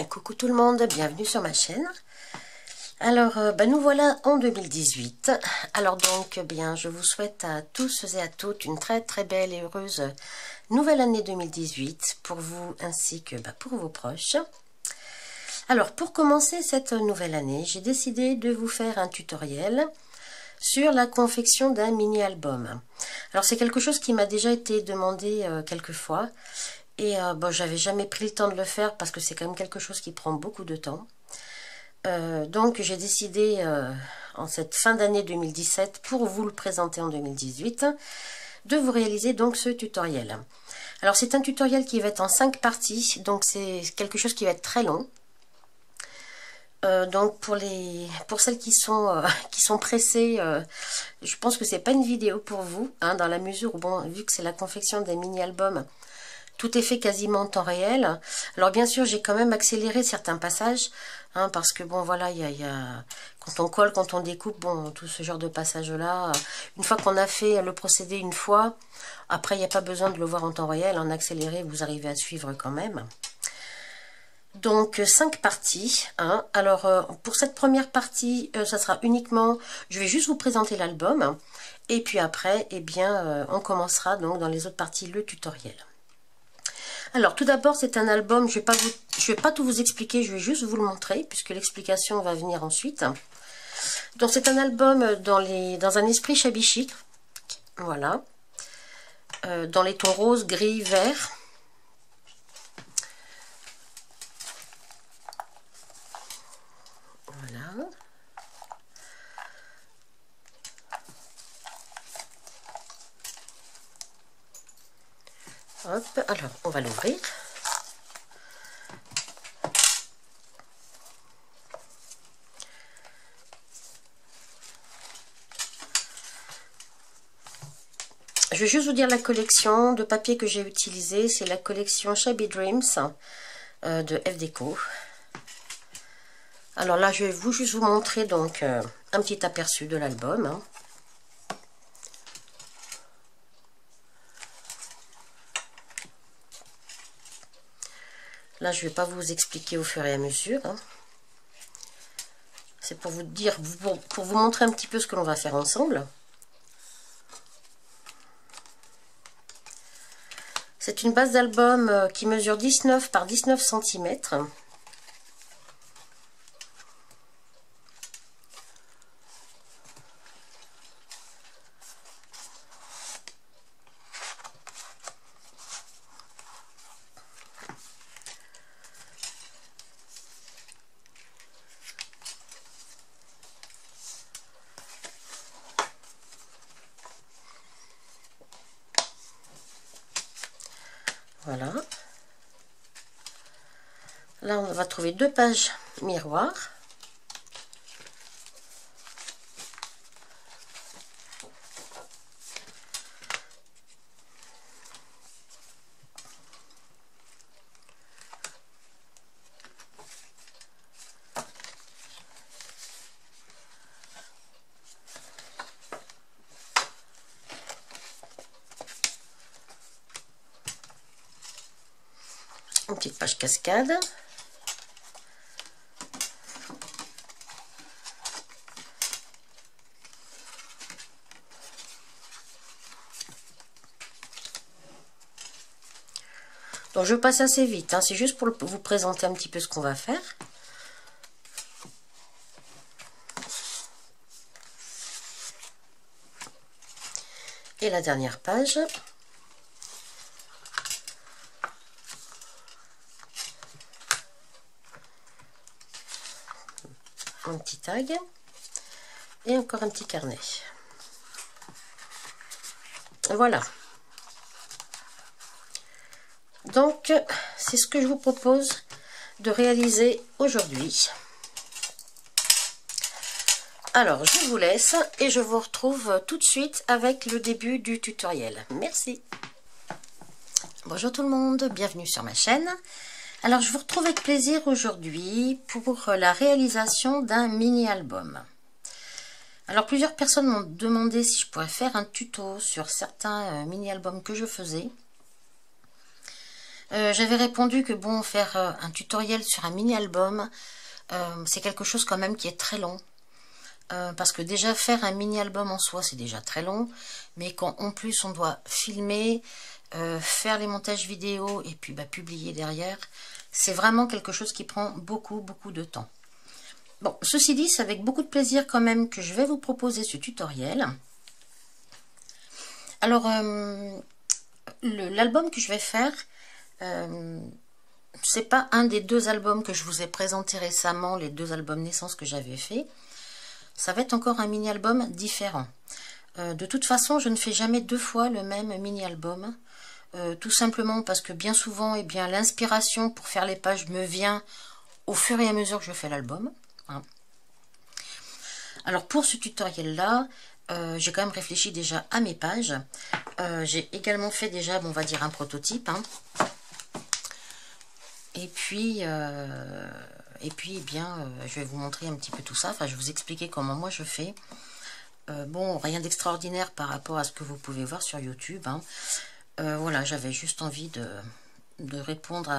Coucou tout le monde, bienvenue sur ma chaîne. Alors, nous voilà en 2018. Alors donc, bien, je vous souhaite à tous et à toutes une très très belle et heureuse nouvelle année 2018 pour vous ainsi que pour vos proches. Alors, pour commencer cette nouvelle année, j'ai décidé de vous faire un tutoriel sur la confection d'un mini-album. Alors, c'est quelque chose qui m'a déjà été demandé quelques fois. Et j'avais jamais pris le temps de le faire parce que c'est quand même quelque chose qui prend beaucoup de temps. Donc j'ai décidé en cette fin d'année 2017 pour vous le présenter en 2018 de vous réaliser donc ce tutoriel. Alors c'est un tutoriel qui va être en 5 parties, donc c'est quelque chose qui va être très long. Donc pour celles qui sont pressées, je pense que c'est pas une vidéo pour vous, hein, dans la mesure où bon, vu que c'est la confection des mini-albums, tout est fait quasiment en temps réel. Alors bien sûr, j'ai quand même accéléré certains passages, hein, parce que bon voilà, il y a quand on colle, quand on découpe, bon, tout ce genre de passages-là, une fois qu'on a fait le procédé une fois, après il n'y a pas besoin de le voir en temps réel. En accéléré, vous arrivez à suivre quand même. Donc 5 parties. Hein. Alors pour cette première partie, ça sera uniquement, je vais juste vous présenter l'album, et puis après, eh bien, on commencera donc dans les autres parties le tutoriel. Alors tout d'abord c'est un album, je vais pas tout vous expliquer, je vais juste vous le montrer puisque l'explication va venir ensuite. Donc c'est un album dans un esprit shabby chic, voilà, dans les tons rose, gris, vert. Voilà. Hop, alors on va l'ouvrir. Je vais juste vous dire la collection de papier que j'ai utilisé. C'est la collection Shabby Dreams de F Déco. Alors là, je vais juste vous montrer donc un petit aperçu de l'album. Hein. Là, je ne vais pas vous expliquer au fur et à mesure. Hein. C'est pour vous dire, pour vous montrer un petit peu ce que l'on va faire ensemble. C'est une base d'album qui mesure 19 par 19 cm. Voilà. Là, on va trouver 2 pages miroirs. Une petite page cascade. Donc je passe assez vite, hein, c'est juste pour vous présenter un petit peu ce qu'on va faire. Et la dernière page. Un petit tag. Et encore un petit carnet. Voilà. Donc, c'est ce que je vous propose de réaliser aujourd'hui. Alors, je vous laisse et je vous retrouve tout de suite avec le début du tutoriel. Merci. Bonjour tout le monde, bienvenue sur ma chaîne. Alors, je vous retrouve avec plaisir aujourd'hui pour la réalisation d'un mini-album. Alors, plusieurs personnes m'ont demandé si je pourrais faire un tuto sur certains mini-albums que je faisais. J'avais répondu que bon, faire un tutoriel sur un mini-album, c'est quelque chose quand même qui est très long. Parce que déjà faire un mini-album en soi, c'est déjà très long. Mais quand en plus on doit filmer, faire les montages vidéo et puis publier derrière, c'est vraiment quelque chose qui prend beaucoup de temps. Bon, ceci dit, c'est avec beaucoup de plaisir quand même que je vais vous proposer ce tutoriel. Alors, l'album que je vais faire, c'est pas un des deux albums que je vous ai présenté récemment, les deux albums naissance que j'avais fait. Ça va être encore un mini-album différent. De toute façon, je ne fais jamais deux fois le même mini-album. Tout simplement parce que bien souvent, eh bien, l'inspiration pour faire les pages me vient au fur et à mesure que je fais l'album. Hein. Alors pour ce tutoriel-là, j'ai quand même réfléchi déjà à mes pages. J'ai également fait déjà, on va dire, un prototype. Hein. Et puis, eh bien, je vais vous montrer un petit peu tout ça. Enfin, je vais vous expliquer comment moi je fais. Bon, rien d'extraordinaire par rapport à ce que vous pouvez voir sur YouTube. Hein. Voilà, j'avais juste envie de répondre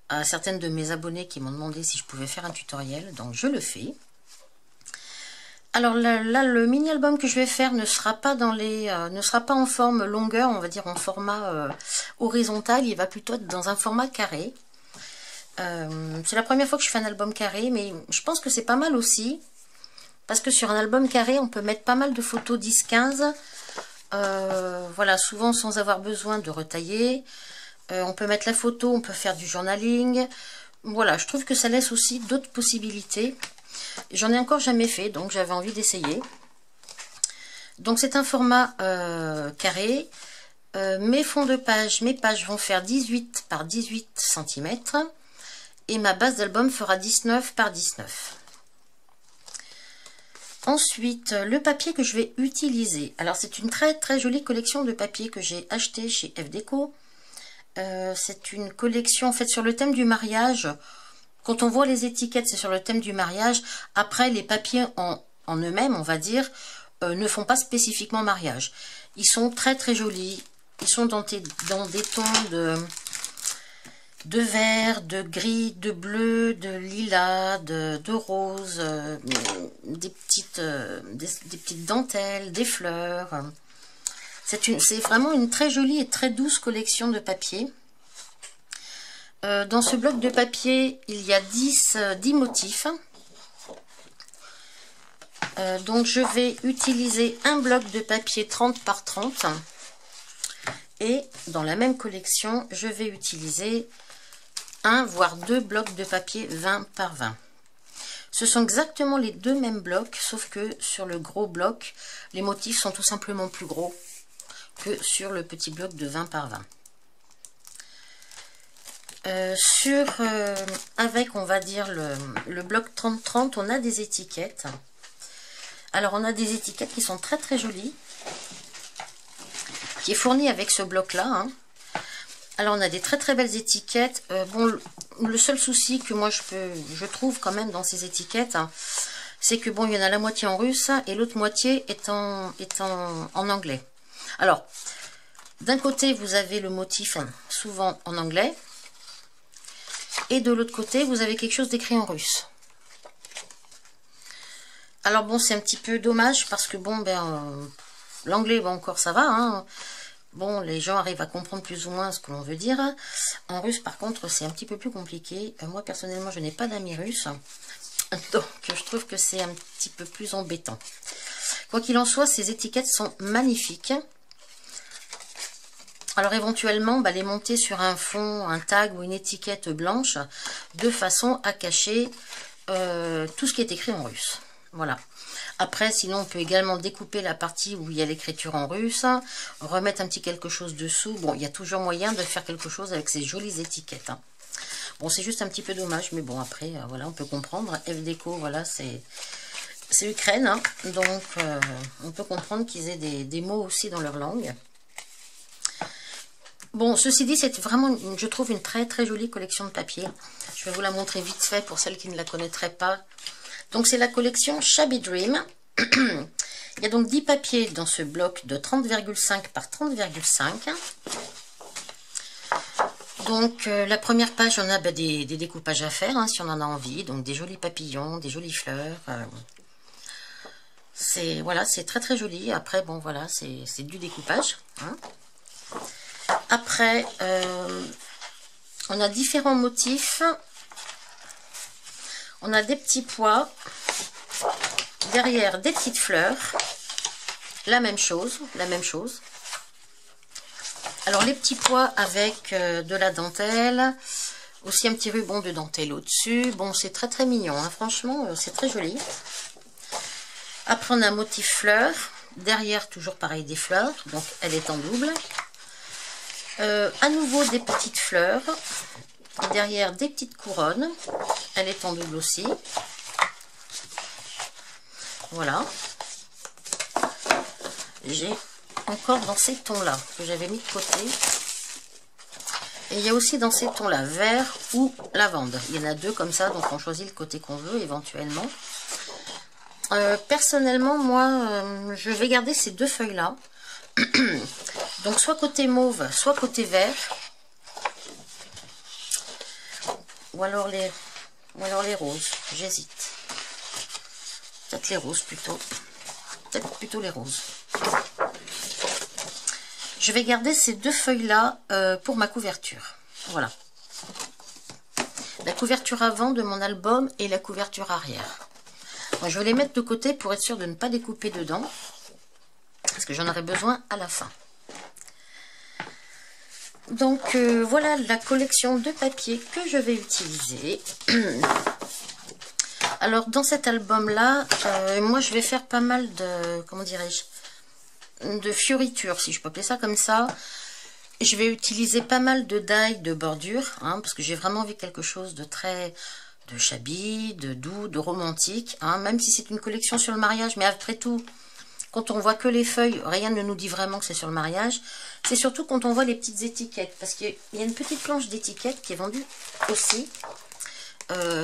à certaines de mes abonnés qui m'ont demandé si je pouvais faire un tutoriel. Donc, je le fais. Alors là, le mini-album que je vais faire ne sera pas ne sera pas en forme longueur, on va dire en format horizontal. Il va plutôt être dans un format carré. C'est la première fois que je fais un album carré, mais je pense que c'est pas mal aussi. Parce que sur un album carré, on peut mettre pas mal de photos 10-15. Voilà, souvent sans avoir besoin de retailler. On peut mettre la photo, on peut faire du journaling. Voilà, je trouve que ça laisse aussi d'autres possibilités. J'en ai encore jamais fait, donc j'avais envie d'essayer. Donc c'est un format carré. Mes fonds de page, mes pages vont faire 18 par 18 cm. Et ma base d'album fera 19 par 19. Ensuite, le papier que je vais utiliser. Alors, c'est une très jolie collection de papier que j'ai acheté chez FDeco. C'est une collection faite sur le thème du mariage. Quand on voit les étiquettes, c'est sur le thème du mariage. Après, les papiers en eux-mêmes, on va dire, ne font pas spécifiquement mariage. Ils sont très jolis. Ils sont dans des tons de vert, de gris, de bleu, de lilas, de rose, des petites dentelles, des fleurs. C'est vraiment une très jolie et très douce collection de papier. Dans ce bloc de papier, il y a 10 motifs. Donc je vais utiliser un bloc de papier 30 par 30. Et dans la même collection, je vais utiliser un voire deux blocs de papier 20 par 20. Ce sont exactement les deux mêmes blocs, sauf que sur le gros bloc, les motifs sont tout simplement plus gros que sur le petit bloc de 20 par 20. Avec, on va dire, le bloc 30-30, on a des étiquettes. Alors, on a des étiquettes qui sont très jolies, qui est fournie avec ce bloc-là, hein. Alors, on a des très belles étiquettes. Bon, le seul souci que moi, je trouve quand même dans ces étiquettes, hein, c'est que bon, il y en a la moitié en russe et l'autre moitié est en anglais. Alors, d'un côté, vous avez le motif, hein, souvent en anglais. Et de l'autre côté, vous avez quelque chose d'écrit en russe. Alors bon, c'est un petit peu dommage parce que bon, l'anglais, bon, encore ça va, hein. Bon, les gens arrivent à comprendre plus ou moins ce que l'on veut dire. En russe, par contre, c'est un petit peu plus compliqué. Moi, personnellement, je n'ai pas d'amis russes. Donc, je trouve que c'est un petit peu plus embêtant. Quoi qu'il en soit, ces étiquettes sont magnifiques. Alors, éventuellement, les monter sur un fond, un tag ou une étiquette blanche, de façon à cacher tout ce qui est écrit en russe. Voilà. Après, sinon, on peut également découper la partie où il y a l'écriture en russe, remettre un petit quelque chose dessous. Bon, il y a toujours moyen de faire quelque chose avec ces jolies étiquettes, hein. Bon, c'est juste un petit peu dommage, mais bon, après, voilà, on peut comprendre. FDeco, voilà, c'est Ukraine, hein, donc on peut comprendre qu'ils aient des mots aussi dans leur langue. Bon, ceci dit, c'est vraiment, je trouve, une très jolie collection de papier. Je vais vous la montrer vite fait pour celles qui ne la connaîtraient pas. Donc, c'est la collection Shabby Dream. Il y a donc 10 papiers dans ce bloc de 30,5 par 30,5. Donc la première page, on a des découpages à faire, hein, si on en a envie. Donc des jolis papillons, des jolies fleurs. C'est voilà, c'est très très joli. Après, bon voilà, c'est du découpage. Hein. Après, on a différents motifs. On a des petits pois. Derrière, des petites fleurs. La même chose, la même chose. Alors, les petits pois avec de la dentelle. Aussi un petit ruban de dentelle au-dessus. Bon, c'est très très mignon, hein. Franchement, c'est très joli. Après, on a un motif fleurs. Derrière, toujours pareil, des fleurs. Donc, elle est en double. À nouveau, des petites fleurs. Derrière, des petites couronnes. Elle est en double aussi. Voilà. J'ai encore dans ces tons-là que j'avais mis de côté. Et il y a aussi dans ces tons-là, vert ou lavande. Il y en a deux comme ça, donc on choisit le côté qu'on veut éventuellement. Personnellement, moi, je vais garder ces deux feuilles-là. Donc soit côté mauve, soit côté vert. Ou alors les roses, j'hésite. Peut-être les roses plutôt. Peut-être plutôt les roses. Je vais garder ces deux feuilles-là pour ma couverture. Voilà. La couverture avant de mon album et la couverture arrière. Moi, je vais les mettre de côté pour être sûr de ne pas découper dedans. Parce que j'en aurai besoin à la fin. Donc, voilà la collection de papier que je vais utiliser. Alors, dans cet album-là, moi, je vais faire pas mal de... Comment dirais-je, de fioritures, si je peux appeler ça comme ça. Je vais utiliser pas mal de die de bordure, hein, parce que j'ai vraiment envie de quelque chose de très... de shabby, de doux, de romantique. Hein, même si c'est une collection sur le mariage, mais après tout... Quand on voit que les feuilles, rien ne nous dit vraiment que c'est sur le mariage. C'est surtout quand on voit les petites étiquettes. Parce qu'il y a une petite planche d'étiquettes qui est vendue aussi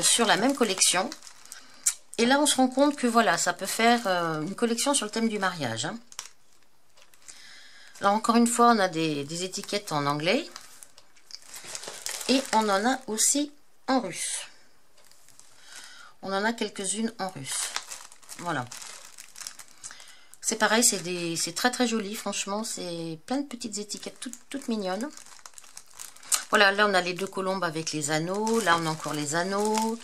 sur la même collection. Et là, on se rend compte que voilà, ça peut faire une collection sur le thème du mariage. Hein. Alors, encore une fois, on a des étiquettes en anglais. Et on en a aussi en russe. On en a quelques-unes en russe. Voilà. C'est pareil, c'est très très joli, franchement, c'est plein de petites étiquettes toutes mignonnes. Voilà, là on a les deux colombes avec les anneaux, là on a encore les anneaux.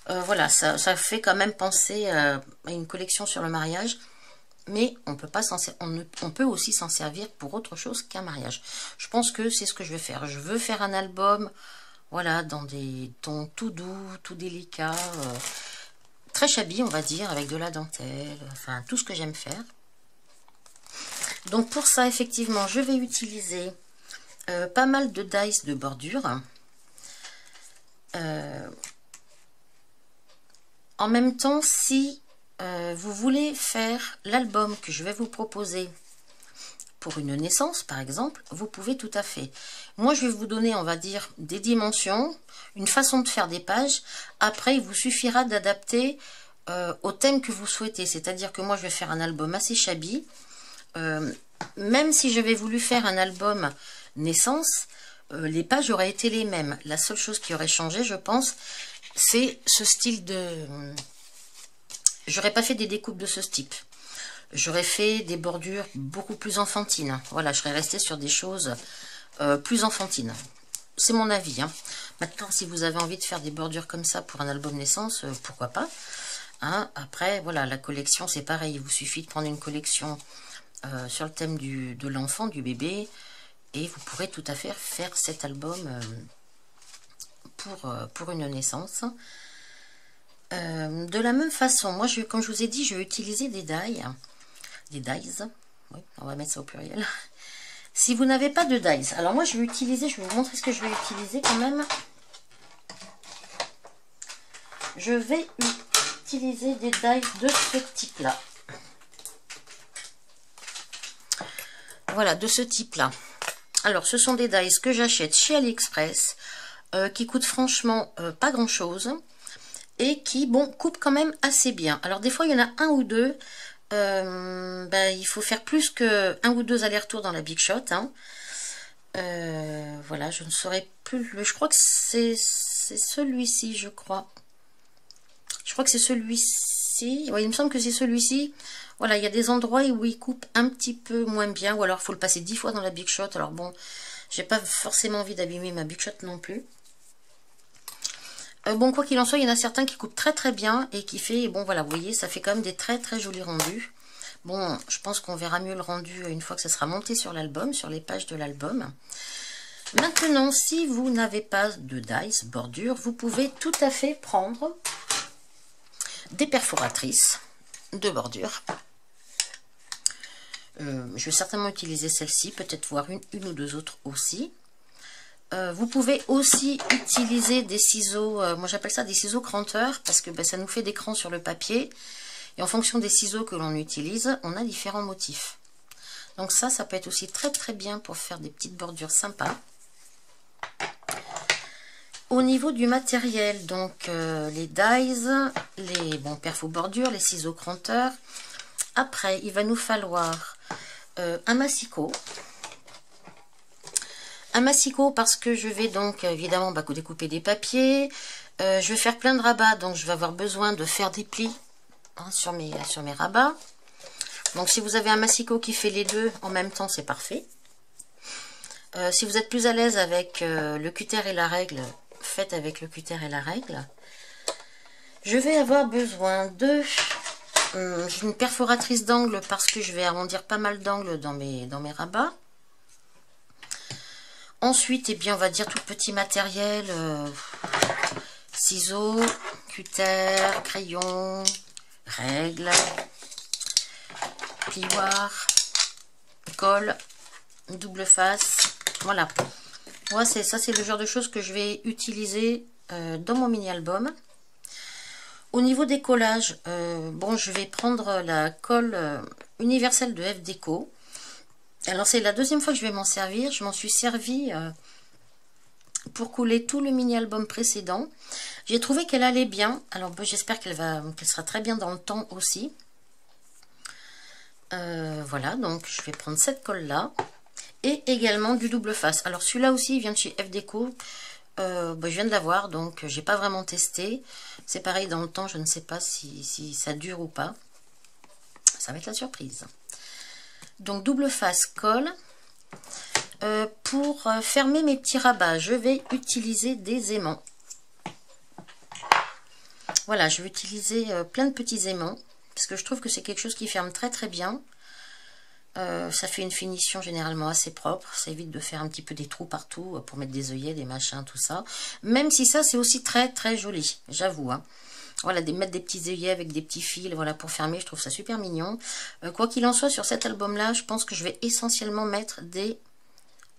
Voilà, ça fait quand même penser à une collection sur le mariage, mais on peut aussi s'en servir pour autre chose qu'un mariage. Je pense que c'est ce que je vais faire. Je veux faire un album, voilà, dans des tons tout doux, tout délicats. Très shabby, on va dire, avec de la dentelle, enfin tout ce que j'aime faire. Donc pour ça, effectivement, je vais utiliser pas mal de dies de bordure. En même temps, si vous voulez faire l'album que je vais vous proposer pour une naissance, par exemple, vous pouvez tout à fait. Moi, je vais vous donner, on va dire, des dimensions, une façon de faire des pages. Après, il vous suffira d'adapter au thème que vous souhaitez. C'est-à-dire que moi, je vais faire un album assez shabby. Même si j'avais voulu faire un album naissance, les pages auraient été les mêmes. La seule chose qui aurait changé, je pense, c'est ce style de... J'aurais pas fait des découpes de ce type. J'aurais fait des bordures beaucoup plus enfantines. Voilà, je serais restée sur des choses plus enfantines. C'est mon avis. Hein. Maintenant, si vous avez envie de faire des bordures comme ça pour un album naissance, pourquoi pas. Hein. Après, voilà, la collection, c'est pareil. Il vous suffit de prendre une collection sur le thème de l'enfant, du bébé. Et vous pourrez tout à fait faire cet album pour une naissance. De la même façon, moi, comme je vous ai dit, je vais utiliser des dies. Des dies, oui, on va mettre ça au pluriel. Si vous n'avez pas de dies, alors moi je vais vous montrer ce que je vais utiliser quand même. Je vais utiliser des dies de ce type-là. Voilà, de ce type-là. Alors, ce sont des dies que j'achète chez AliExpress, qui coûtent franchement pas grand-chose, et qui, bon, coupent quand même assez bien. Alors, des fois, il y en a un ou deux. Il faut faire plus que un ou deux allers-retours dans la Big Shot. Hein. Voilà, je ne saurais plus. Je crois que c'est celui-ci, je crois. Je crois que c'est celui-ci. Ouais, il me semble que c'est celui-ci. Voilà, il y a des endroits où il coupe un petit peu moins bien. Ou alors, il faut le passer 10 fois dans la Big Shot. Alors bon, j'ai pas forcément envie d'abîmer ma Big Shot non plus. Bon, quoi qu'il en soit, il y en a certains qui coupent très très bien. Et qui fait, bon voilà, vous voyez, ça fait quand même des très très jolis rendus. Bon, je pense qu'on verra mieux le rendu une fois que ça sera monté sur l'album, sur les pages de l'album. Maintenant, si vous n'avez pas de dies bordure, vous pouvez tout à fait prendre des perforatrices de bordure. Je vais certainement utiliser celle-ci, peut-être voir une ou deux autres aussi. Vous pouvez aussi utiliser des ciseaux, moi j'appelle ça des ciseaux cranteurs, parce que ça nous fait des crans sur le papier. Et en fonction des ciseaux que l'on utilise, on a différents motifs. Donc ça peut être aussi très très bien pour faire des petites bordures sympas. Au niveau du matériel, donc les dies, les perfos bordures, les ciseaux cranteurs. Après, il va nous falloir un massicot. Un massicot parce que je vais donc évidemment découper des papiers. Je vais faire plein de rabats, donc je vais avoir besoin de faire des plis sur mes rabats. Donc si vous avez un massicot qui fait les deux en même temps, c'est parfait. Si vous êtes plus à l'aise avec le cutter et la règle, faites avec le cutter et la règle. Je vais avoir besoin de une perforatrice d'angle parce que je vais arrondir pas mal d'angles dans mes rabats. Ensuite, on va dire tout petit matériel, ciseaux, cutter, crayon, règle, plioir, colle, double face. Voilà. Moi, ça c'est le genre de choses que je vais utiliser dans mon mini-album. Au niveau des collages, je vais prendre la colle universelle de F Déco. Alors, c'est la deuxième fois que je vais m'en servir. Je m'en suis servi pour coller tout le mini-album précédent. J'ai trouvé qu'elle allait bien. Alors, j'espère qu'elle sera très bien dans le temps aussi. Voilà, donc je vais prendre cette colle-là. Et également du double face. Alors, celui-là aussi, il vient de chez F Déco. Je viens de l'avoir, donc j'ai pas vraiment testé. C'est pareil, dans le temps, je ne sais pas si ça dure ou pas. Ça va être la surprise. Donc double face colle. Pour fermer mes petits rabats, je vais utiliser des aimants. Voilà, je vais utiliser plein de petits aimants parce que je trouve que c'est quelque chose qui ferme très très bien. Ça fait une finition généralement assez propre. Ça évite de faire un petit peu des trous partout pour mettre des œillets, des machins, tout ça. Même si ça, c'est aussi très très joli, j'avoue. Voilà, mettre des petits œillets avec des petits fils, voilà, pour fermer, je trouve ça super mignon. Quoi qu'il en soit, sur cet album-là, je pense que je vais essentiellement mettre des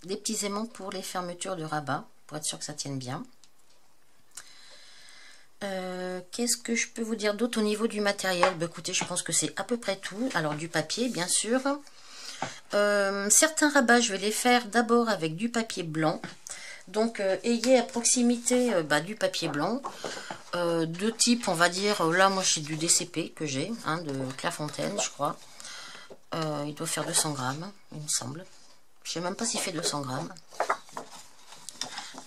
petits aimants pour les fermetures de rabat, pour être sûr que ça tienne bien. Qu'est-ce que je peux vous dire d'autre au niveau du matériel? Écoutez, je pense que c'est à peu près tout. Alors, du papier, bien sûr. Certains rabats, je vais les faire d'abord avec du papier blanc. Donc, ayez à proximité du papier blanc. De type, on va dire, là, moi, c'est du DCP que j'ai, de Clairefontaine, je crois. Il doit faire 200 grammes, il me semble. Je sais même pas s'il fait 200 grammes.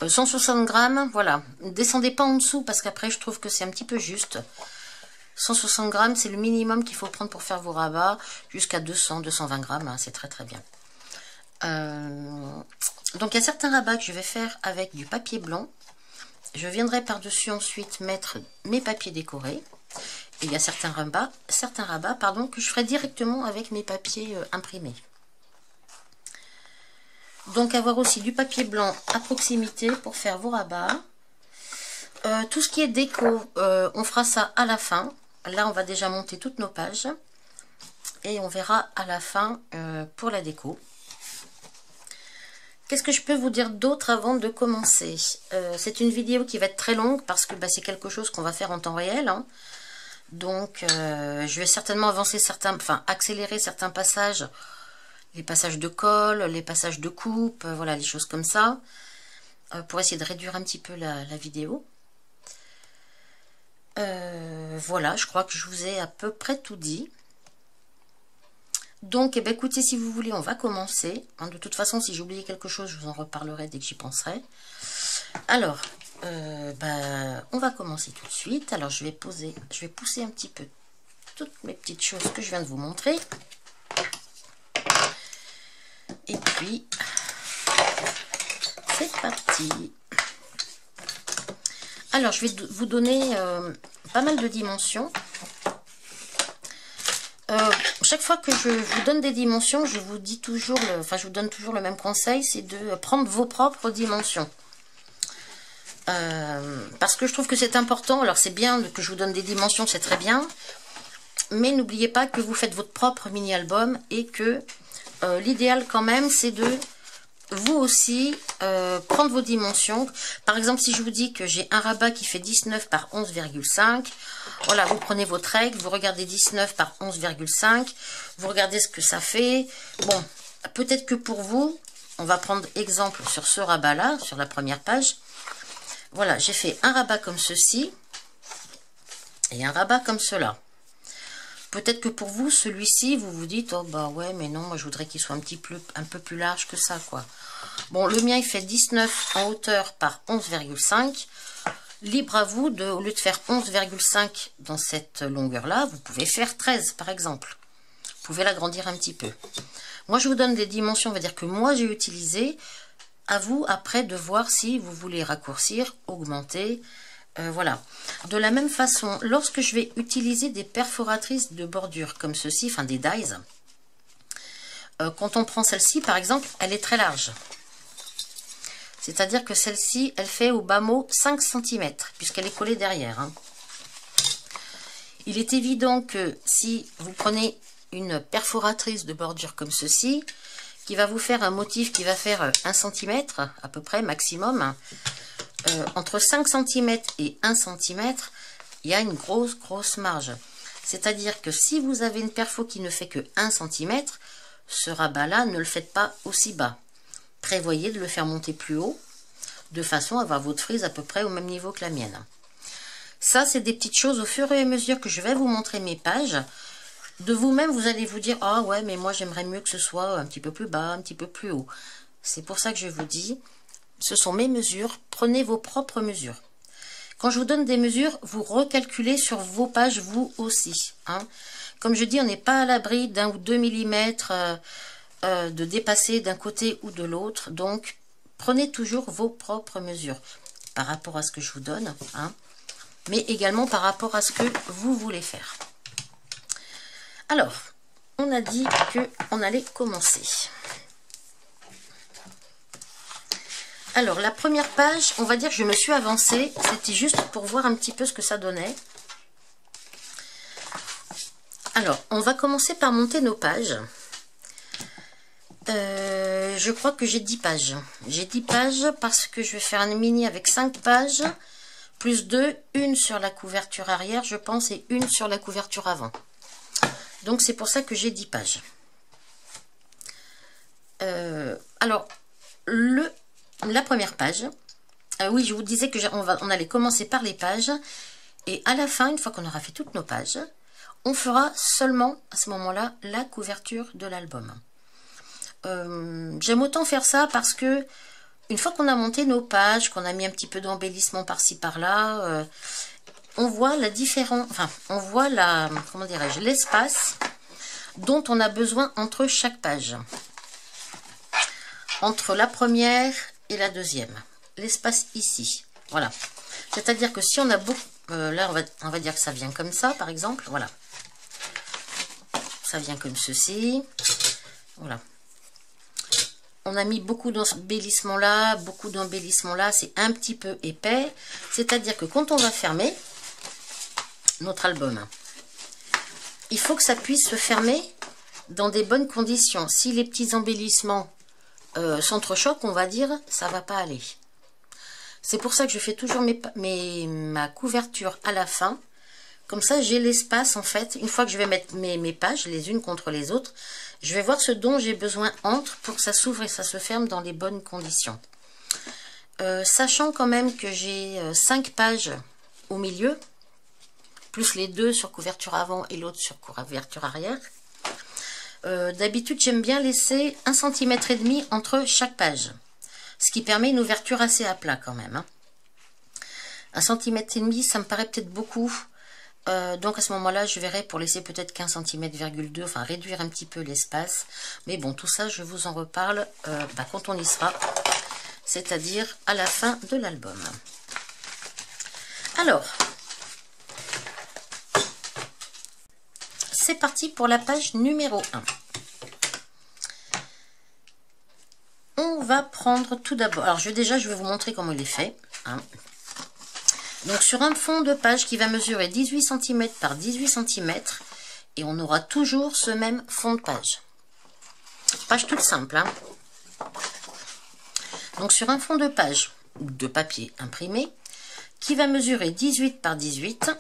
160 grammes, voilà. Descendez pas en dessous parce qu'après, je trouve que c'est un petit peu juste. 160 grammes, c'est le minimum qu'il faut prendre pour faire vos rabats. Jusqu'à 200, 220 grammes, c'est très très bien. Donc, il y a certains rabats que je vais faire avec du papier blanc. Je viendrai par-dessus ensuite mettre mes papiers décorés. Et il y a certains rabats que je ferai directement avec mes papiers imprimés. Donc, avoir aussi du papier blanc à proximité pour faire vos rabats. Tout ce qui est déco, on fera ça à la fin. Là, on va déjà monter toutes nos pages. Et on verra à la fin pour la déco. Qu'est-ce que je peux vous dire d'autre avant de commencer? C'est une vidéo qui va être très longue parce que c'est quelque chose qu'on va faire en temps réel. Donc, je vais certainement accélérer certains passages. Les passages de colle, les passages de coupe, voilà, les choses comme ça. Pour essayer de réduire un petit peu la vidéo. Voilà, je crois que je vous ai à peu près tout dit. Donc, eh ben, écoutez, si vous voulez, on va commencer. Hein, de toute façon, si j'ai oublié quelque chose, je vous en reparlerai dès que j'y penserai. Alors, on va commencer tout de suite. Alors, je vais pousser un petit peu toutes mes petites choses que je viens de vous montrer. Et puis, c'est parti. Alors, je vais vous donner pas mal de dimensions. Chaque fois que je vous donne des dimensions, je vous dis toujours, je vous donne toujours le même conseil, c'est de prendre vos propres dimensions. Parce que je trouve que c'est important. Alors, c'est bien que je vous donne des dimensions, c'est très bien. Mais n'oubliez pas que vous faites votre propre mini-album et que l'idéal quand même, c'est de vous aussi prendre vos dimensions. Par exemple, si je vous dis que j'ai un rabat qui fait 19 par 11,5, voilà, vous prenez votre règle, vous regardez 19 par 11,5, vous regardez ce que ça fait. Bon, peut-être que pour vous, on va prendre exemple sur ce rabat-là, sur la première page. Voilà, j'ai fait un rabat comme ceci et un rabat comme cela. Peut-être que pour vous, celui-ci, vous vous dites, oh bah ouais, mais non, moi je voudrais qu'il soit un peu plus large que ça, quoi. Bon, le mien, il fait 19 en hauteur par 11,5. Libre à vous, au lieu de faire 11,5 dans cette longueur-là, vous pouvez faire 13, par exemple. Vous pouvez l'agrandir un petit peu. Moi, je vous donne des dimensions, on va dire que moi, j'ai utilisé. À vous, après, de voir si vous voulez raccourcir, augmenter. Voilà. De la même façon, lorsque je vais utiliser des perforatrices de bordure comme ceci, enfin des dies, quand on prend celle-ci, par exemple, elle est très large. C'est-à-dire que celle-ci, elle fait au bas mot 5 cm, puisqu'elle est collée derrière. Hein. Il est évident que si vous prenez une perforatrice de bordure comme ceci, qui va vous faire un motif qui va faire 1 cm, à peu près, maximum, entre 5 cm et 1 cm, il y a une grosse marge. C'est-à-dire que si vous avez une perfo qui ne fait que 1 cm, ce rabat-là, ne le faites pas aussi bas. Prévoyez de le faire monter plus haut, de façon à avoir votre frise à peu près au même niveau que la mienne. Ça, c'est des petites choses au fur et à mesure que je vais vous montrer mes pages. De vous-même, vous allez vous dire, ah ouais, mais moi j'aimerais mieux que ce soit un petit peu plus bas, un petit peu plus haut. C'est pour ça que je vous dis, ce sont mes mesures, prenez vos propres mesures. Quand je vous donne des mesures, vous recalculez sur vos pages vous aussi. Hein. Comme je dis, on n'est pas à l'abri d'1 ou 2 mm de dépasser d'un côté ou de l'autre. Donc, prenez toujours vos propres mesures par rapport à ce que je vous donne, hein, mais également par rapport à ce que vous voulez faire. Alors, on a dit qu'on allait commencer. Alors, la première page, on va dire que je me suis avancée. C'était juste pour voir un petit peu ce que ça donnait. Alors, on va commencer par monter nos pages. Je crois que j'ai 10 pages. J'ai 10 pages parce que je vais faire un mini avec 5 pages, plus 2, une sur la couverture arrière, je pense, et une sur la couverture avant. Donc, c'est pour ça que j'ai 10 pages. Alors, la première page, oui, je vous disais que on allait commencer par les pages, et à la fin, une fois qu'on aura fait toutes nos pages, on fera seulement, à ce moment-là, la couverture de l'album. J'aime autant faire ça parce que une fois qu'on a monté nos pages, qu'on a mis un petit peu d'embellissement par-ci par-là, on voit la différence, enfin, on voit comment dirais-je, l'espace dont on a besoin entre chaque page. Entre la première et la deuxième. L'espace ici. Voilà. C'est-à-dire que si on a beaucoup... là, on va dire que ça vient comme ça, par exemple. Voilà. Ça vient comme ceci. Voilà. On a mis beaucoup d'embellissement là, c'est un petit peu épais. C'est-à-dire que quand on va fermer notre album, il faut que ça puisse se fermer dans des bonnes conditions. Si les petits embellissements s'entrechoquent, on va dire, ça va pas aller. C'est pour ça que je fais toujours ma couverture à la fin. Comme ça, j'ai l'espace, en fait. Une fois que je vais mettre mes pages les unes contre les autres, je vais voir ce dont j'ai besoin entre pour que ça s'ouvre et ça se ferme dans les bonnes conditions. Sachant quand même que j'ai 5 pages au milieu, plus les 2 sur couverture avant et l'autre sur couverture arrière, D'habitude, j'aime bien laisser 1,5 cm entre chaque page. Ce qui permet une ouverture assez à plat quand même. 1,5 cm, ça me paraît peut-être beaucoup. Donc à ce moment-là, je verrai pour laisser peut-être qu'1,2 cm, enfin réduire un petit peu l'espace. Mais bon, tout ça, je vous en reparle quand on y sera, c'est-à-dire à la fin de l'album. Alors, c'est parti pour la page numéro 1. On va prendre tout d'abord, alors je vais vous montrer comment il est fait. Hein. Donc sur un fond de page qui va mesurer 18 cm par 18 cm, et on aura toujours ce même fond de page. Page toute simple. Hein. Donc sur un fond de page de papier imprimé, qui va mesurer 18 par 18,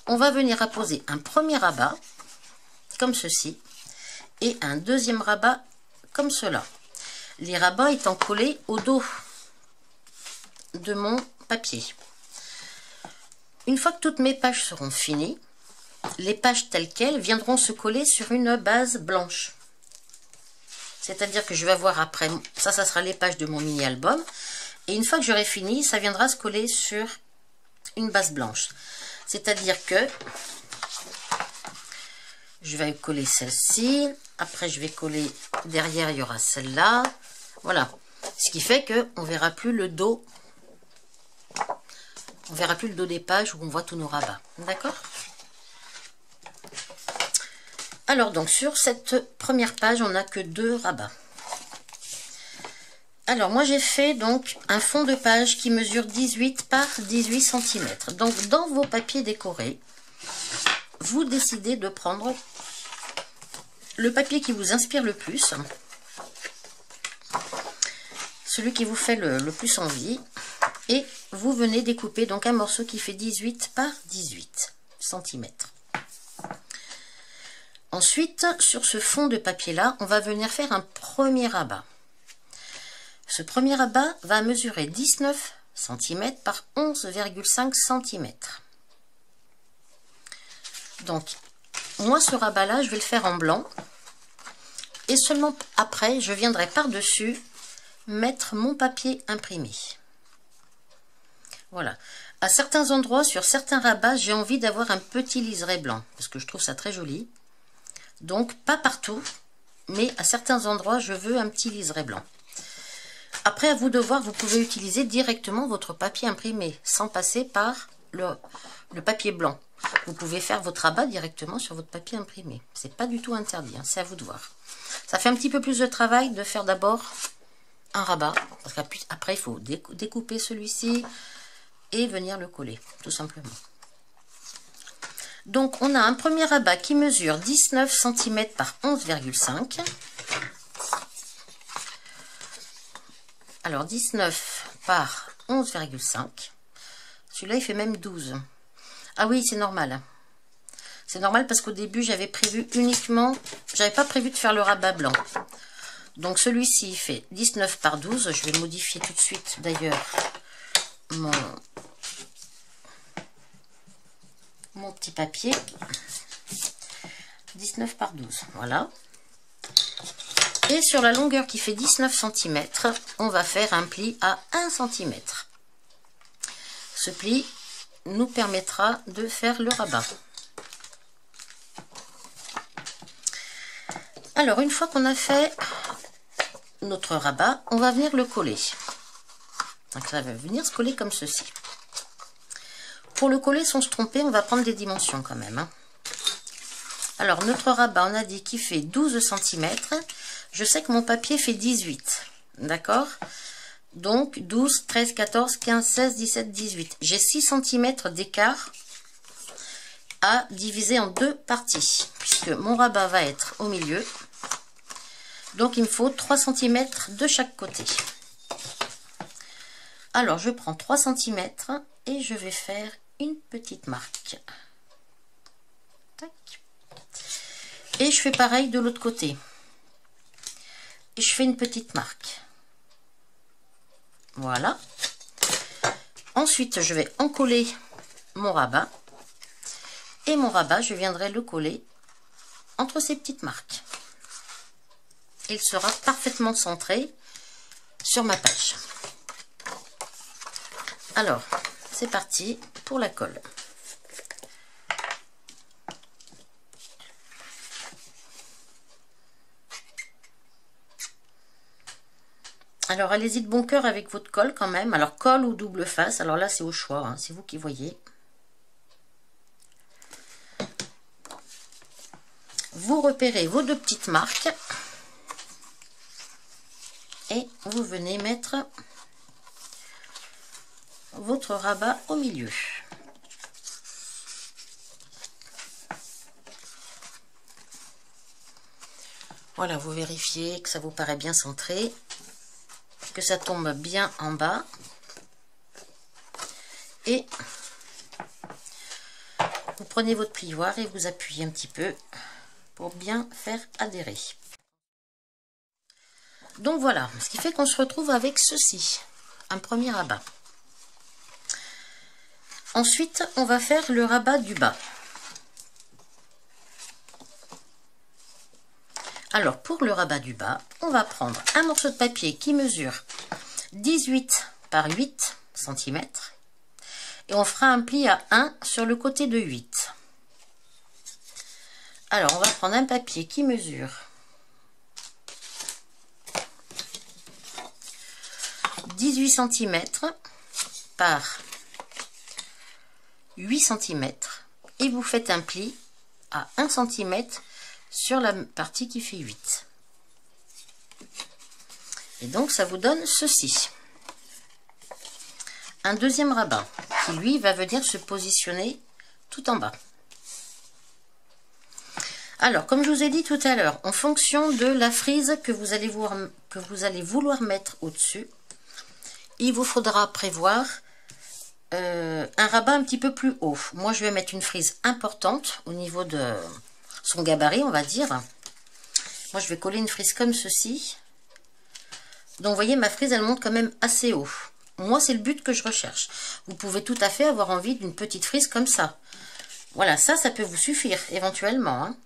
on va venir apposer un premier rabat, comme ceci, et un deuxième rabat, comme cela. Les rabats étant collés au dos de mon papier. Une fois que toutes mes pages seront finies, les pages telles quelles viendront se coller sur une base blanche. C'est-à-dire que je vais avoir après, ça sera les pages de mon mini-album. Et une fois que j'aurai fini, ça viendra se coller sur une base blanche. C'est-à-dire que je vais coller celle-ci. Après, je vais coller derrière, il y aura celle-là. Voilà. Ce qui fait qu'on ne verra plus le dos. On verra plus le dos des pages où on voit tous nos rabats. D'accord? Alors, donc, sur cette première page, on n'a que 2 rabats. Alors, moi, j'ai fait donc un fond de page qui mesure 18 par 18 cm. Donc, dans vos papiers décorés, vous décidez de prendre le papier qui vous inspire le plus, celui qui vous fait le plus envie, et vous venez découper donc un morceau qui fait 18 par 18 cm. Ensuite, sur ce fond de papier-là, on va venir faire un premier rabat. Ce premier rabat va mesurer 19 cm par 11,5 cm. Donc, moi, ce rabat-là, je vais le faire en blanc. Et seulement après, je viendrai par-dessus mettre mon papier imprimé. Voilà. À certains endroits, sur certains rabats, j'ai envie d'avoir un petit liseré blanc. Parce que je trouve ça très joli. Donc, pas partout. Mais à certains endroits, je veux un petit liseré blanc. Après, à vous de voir, vous pouvez utiliser directement votre papier imprimé, sans passer par le papier blanc. Vous pouvez faire votre rabat directement sur votre papier imprimé. C'est pas du tout interdit, hein, c'est à vous de voir. Ça fait un petit peu plus de travail de faire d'abord un rabat, parce qu'après, il faut découper celui-ci et venir le coller, tout simplement. Donc, on a un premier rabat qui mesure 19 cm par 11,5. Alors, 19 par 11,5. Celui-là, il fait même 12. Ah oui, c'est normal. C'est normal parce qu'au début, j'avais prévu uniquement... J'avais pas prévu de faire le rabat blanc. Donc, celui-ci, il fait 19 par 12. Je vais modifier tout de suite, d'ailleurs, mon petit papier. 19 par 12, voilà. Et sur la longueur qui fait 19 cm, on va faire un pli à 1 cm. Ce pli nous permettra de faire le rabat. Alors, une fois qu'on a fait notre rabat, on va venir le coller. Donc, ça va venir se coller comme ceci. Pour le coller sans se tromper, on va prendre des dimensions quand même. Hein. Alors, notre rabat, on a dit qu'il fait 12 cm. Je sais que mon papier fait 18. D'accord? Donc, 12, 13, 14, 15, 16, 17, 18. J'ai 6 cm d'écart à diviser en 2 parties. Puisque mon rabat va être au milieu. Donc, il me faut 3 cm de chaque côté. Alors, je prends 3 cm et je vais faire une petite marque. Tac. Et je fais pareil de l'autre côté. Et je fais une petite marque. Voilà. Ensuite, je vais encoller mon rabat. Et mon rabat, je viendrai le coller entre ces petites marques. il sera parfaitement centré sur ma page. Alors, c'est parti pour la colle. Alors, allez-y de bon cœur avec votre colle quand même. Alors, colle ou double face. Alors là, c'est au choix. Hein, c'est vous qui voyez. Vous repérez vos deux petites marques. Et vous venez mettre votre rabat au milieu. Voilà, vous vérifiez que ça vous paraît bien centré. Que ça tombe bien en bas et vous prenez votre plioir et vous appuyez un petit peu pour bien faire adhérer. Donc voilà, ce qui fait qu'on se retrouve avec ceci, un premier rabat. Ensuite, on va faire le rabat du bas. Alors, pour le rabat du bas, on va prendre un morceau de papier qui mesure 18 par 8 cm et on fera un pli à 1 sur le côté de 8. Alors, on va prendre un papier qui mesure 18 cm par 8 cm et vous faites un pli à 1 cm sur la partie qui fait 8. Et donc ça vous donne ceci. Un deuxième rabat qui lui va venir se positionner tout en bas. Alors comme je vous ai dit tout à l'heure, en fonction de la frise que vous allez vouloir mettre au-dessus, il vous faudra prévoir un rabat un petit peu plus haut. Moi je vais mettre une frise importante au niveau de son gabarit, on va dire. Moi je vais coller une frise comme ceci. Donc vous voyez, ma frise elle monte quand même assez haut. Moi c'est le but que je recherche. Vous pouvez tout à fait avoir envie d'une petite frise comme ça. Voilà, ça peut vous suffire éventuellement, hein.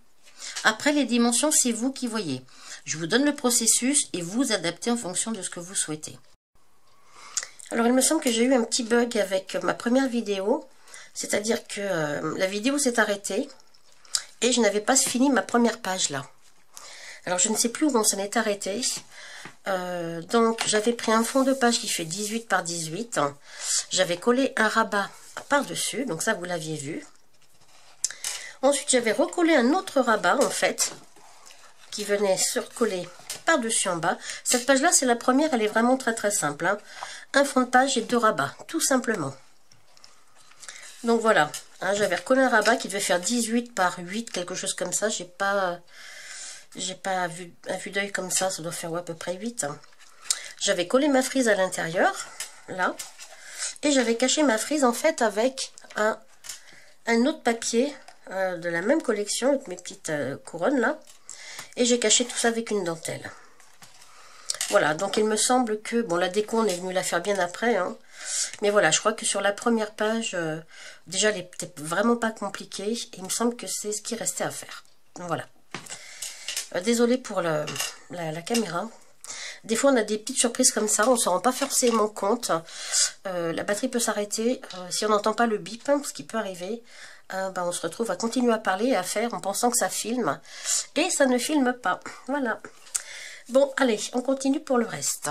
Après les dimensions, c'est vous qui voyez. Je vous donne le processus et vous adaptez en fonction de ce que vous souhaitez. Alors il me semble que j'ai eu un petit bug avec ma première vidéo. C'est-à-dire que la vidéo s'est arrêtée et je n'avais pas fini ma première page là. Alors je ne sais plus où on s'en est arrêté. Donc j'avais pris un fond de page qui fait 18 par 18. J'avais collé un rabat par-dessus, donc ça vous l'aviez vu. Ensuite j'avais recollé un autre rabat en fait, qui venait se recoller par-dessus en bas. Cette page là c'est la première, elle est vraiment très très simple, hein. Un fond de page et deux rabats, tout simplement. Donc voilà, hein, j'avais recollé un rabat qui devait faire 18 par 8, quelque chose comme ça. J'ai pas vu un vue d'œil comme ça doit faire à peu près 8. J'avais collé ma frise à l'intérieur, là, et j'avais caché ma frise en fait avec un autre papier de la même collection, avec mes petites couronnes là, et j'ai caché tout ça avec une dentelle. Voilà, donc il me semble que, bon, la déco on est venu la faire bien après, hein, mais voilà, je crois que sur la première page, déjà elle n'était vraiment pas compliquée, et il me semble que c'est ce qui restait à faire. Voilà. Désolée pour la caméra. Des fois on a des petites surprises comme ça, on ne se rend pas forcément compte. La batterie peut s'arrêter, si on n'entend pas le bip, ce qui peut arriver, on se retrouve à continuer à parler et à faire en pensant que ça filme, et ça ne filme pas. Voilà. Bon, allez, on continue pour le reste.